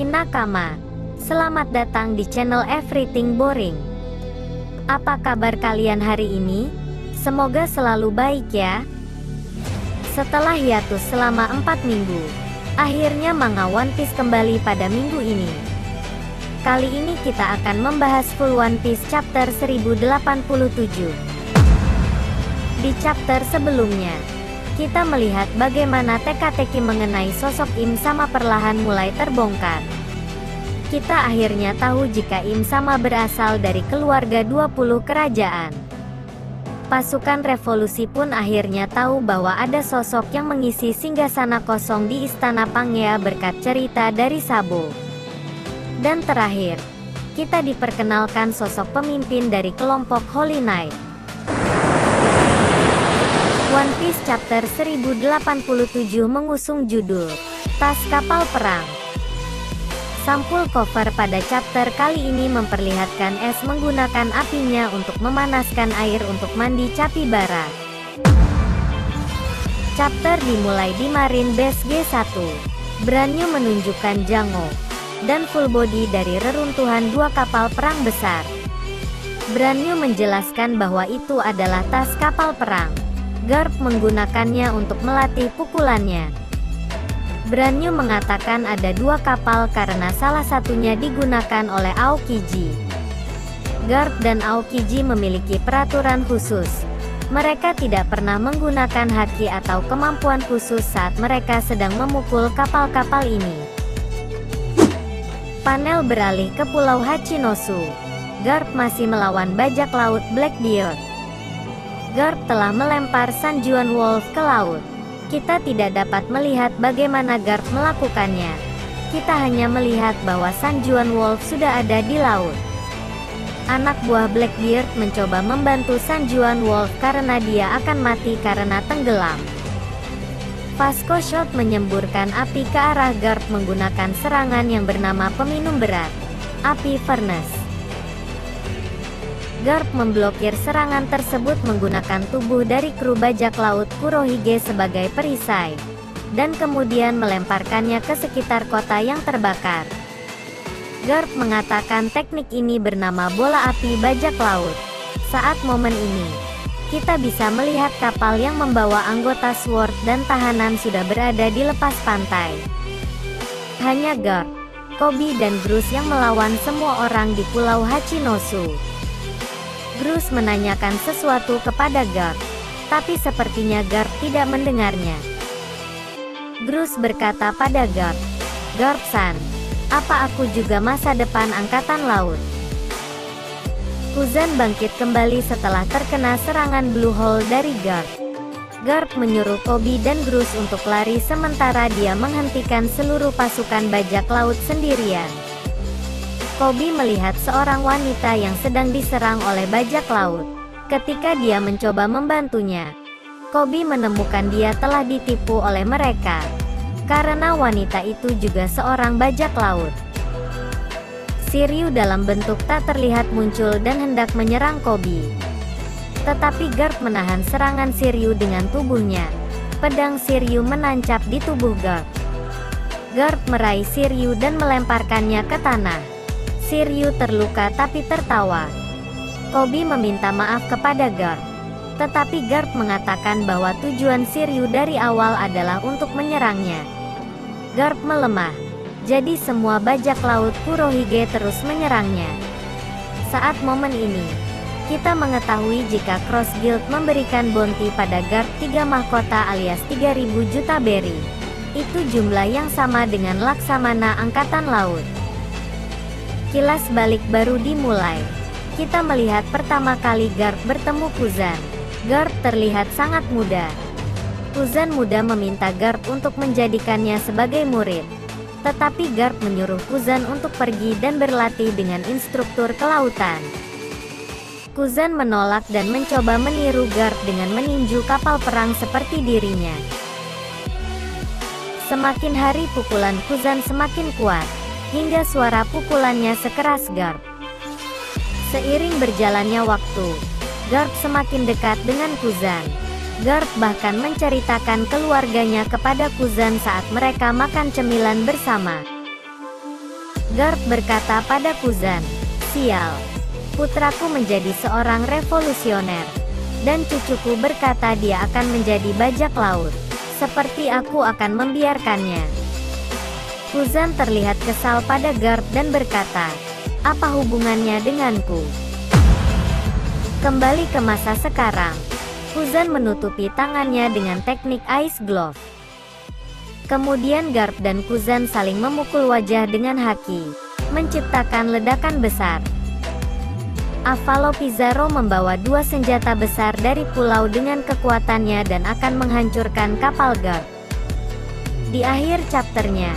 Nakama, selamat datang di channel Everything Boring. Apa kabar kalian hari ini? Semoga selalu baik ya. Setelah hiatus selama 4 minggu, akhirnya manga One Piece kembali pada minggu ini. Kali ini kita akan membahas full One Piece chapter 1087. Di chapter sebelumnya, kita melihat bagaimana teka-teki mengenai sosok Im Sama perlahan mulai terbongkar. Kita akhirnya tahu jika Im Sama berasal dari keluarga 20 kerajaan. Pasukan revolusi pun akhirnya tahu bahwa ada sosok yang mengisi singgasana kosong di Istana Pangea berkat cerita dari Sabo. Dan terakhir, kita diperkenalkan sosok pemimpin dari kelompok Holy Knight. One Piece chapter 1087 mengusung judul Tas Kapal Perang. Sampul cover pada chapter kali ini memperlihatkan Es menggunakan apinya untuk memanaskan air untuk mandi Capybara. Chapter dimulai di Marine Base G1. Branyu menunjukkan Jango dan full body dari reruntuhan 2 kapal perang besar. Branyu menjelaskan bahwa itu adalah tas kapal perang. Garp menggunakannya untuk melatih pukulannya. Branyu mengatakan ada 2 kapal karena salah satunya digunakan oleh Aokiji. Garp dan Aokiji memiliki peraturan khusus. Mereka tidak pernah menggunakan haki atau kemampuan khusus saat mereka sedang memukul kapal-kapal ini. Panel beralih ke Pulau Hachinosu. Garp masih melawan bajak laut Blackbeard. Garp telah melempar San Juan Wolf ke laut. Kita tidak dapat melihat bagaimana Garp melakukannya. Kita hanya melihat bahwa San Juan Wolf sudah ada di laut. Anak buah Blackbeard mencoba membantu San Juan Wolf karena dia akan mati karena tenggelam. Vasco Shot menyemburkan api ke arah Garp menggunakan serangan yang bernama peminum berat, api furnace. Garp memblokir serangan tersebut menggunakan tubuh dari kru bajak laut Kurohige sebagai perisai, dan kemudian melemparkannya ke sekitar kota yang terbakar. Garp mengatakan teknik ini bernama bola api bajak laut. Saat momen ini, kita bisa melihat kapal yang membawa anggota SWORD dan tahanan sudah berada di lepas pantai. Hanya Garp, Koby dan Bruce yang melawan semua orang di Pulau Hachinosu. Bruce menanyakan sesuatu kepada Garp, tapi sepertinya Garp tidak mendengarnya. Bruce berkata pada Garp, "Garp-san, apa aku juga masa depan angkatan laut?" Kuzan bangkit kembali setelah terkena serangan Blue Hole dari Garp. Garp menyuruh Koby dan Bruce untuk lari sementara dia menghentikan seluruh pasukan bajak laut sendirian. Koby melihat seorang wanita yang sedang diserang oleh bajak laut. Ketika dia mencoba membantunya, Koby menemukan dia telah ditipu oleh mereka, karena wanita itu juga seorang bajak laut. Shiryu dalam bentuk tak terlihat muncul dan hendak menyerang Koby. Tetapi Garp menahan serangan Shiryu dengan tubuhnya. Pedang Shiryu menancap di tubuh Garp. Garp meraih Shiryu dan melemparkannya ke tanah. Shiryu terluka tapi tertawa. Koby meminta maaf kepada Garp, tetapi Garp mengatakan bahwa tujuan Shiryu dari awal adalah untuk menyerangnya. Garp melemah, jadi semua bajak laut Kurohige terus menyerangnya. Saat momen ini, kita mengetahui jika Cross Guild memberikan bounty pada Garp 3 mahkota alias 3000 juta berry. Itu jumlah yang sama dengan Laksamana Angkatan Laut. Kilas balik baru dimulai. Kita melihat pertama kali Garp bertemu Kuzan. Garp terlihat sangat muda. Kuzan muda meminta Garp untuk menjadikannya sebagai murid. Tetapi Garp menyuruh Kuzan untuk pergi dan berlatih dengan instruktur kelautan. Kuzan menolak dan mencoba meniru Garp dengan meninju kapal perang seperti dirinya. Semakin hari pukulan Kuzan semakin kuat, hingga suara pukulannya sekeras Garp. Seiring berjalannya waktu, Garp semakin dekat dengan Kuzan. Garp bahkan menceritakan keluarganya kepada Kuzan saat mereka makan cemilan bersama. Garp berkata pada Kuzan, "Sial. Putraku menjadi seorang revolusioner. Dan cucuku berkata dia akan menjadi bajak laut. Seperti aku akan membiarkannya." Kuzan terlihat kesal pada Garp dan berkata, "Apa hubungannya denganku?" Kembali ke masa sekarang, Kuzan menutupi tangannya dengan teknik Ice Glove. Kemudian Garp dan Kuzan saling memukul wajah dengan haki, menciptakan ledakan besar. Avalo Pizarro membawa dua senjata besar dari pulau dengan kekuatannya dan akan menghancurkan kapal Garp. Di akhir chapternya,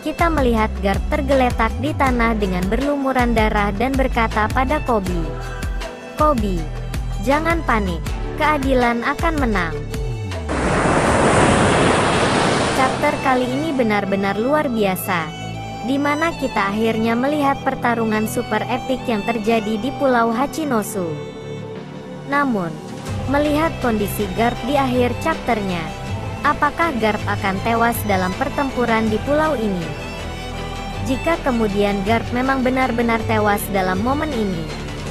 kita melihat Garp tergeletak di tanah dengan berlumuran darah dan berkata pada Koby, "Koby, jangan panik, keadilan akan menang." Chapter kali ini benar-benar luar biasa, di mana kita akhirnya melihat pertarungan super epik yang terjadi di Pulau Hachinosu. Namun, melihat kondisi Garp di akhir chapternya, apakah Garp akan tewas dalam pertempuran di pulau ini? Jika kemudian Garp memang benar-benar tewas dalam momen ini,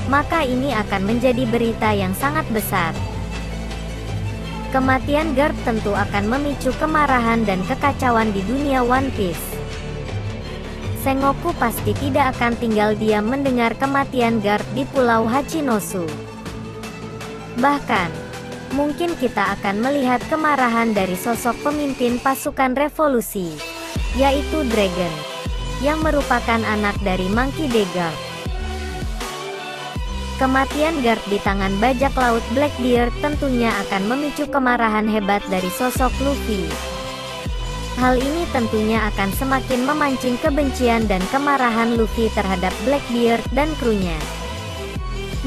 maka ini akan menjadi berita yang sangat besar. Kematian Garp tentu akan memicu kemarahan dan kekacauan di dunia One Piece. Sengoku pasti tidak akan tinggal diam mendengar kematian Garp di Pulau Hachinosu. Bahkan, mungkin kita akan melihat kemarahan dari sosok pemimpin pasukan revolusi, yaitu Dragon, yang merupakan anak dari Monkey D. Garp. Kematian Garp di tangan bajak laut Blackbeard tentunya akan memicu kemarahan hebat dari sosok Luffy. Hal ini tentunya akan semakin memancing kebencian dan kemarahan Luffy terhadap Blackbeard dan krunya.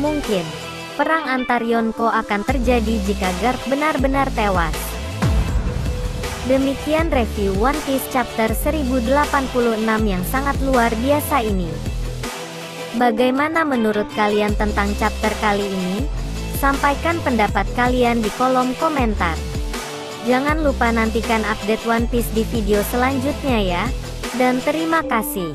Mungkin, perang antar Yonko akan terjadi jika Garp benar-benar tewas. Demikian review One Piece chapter 1086 yang sangat luar biasa ini. Bagaimana menurut kalian tentang chapter kali ini? Sampaikan pendapat kalian di kolom komentar. Jangan lupa nantikan update One Piece di video selanjutnya ya. Dan terima kasih.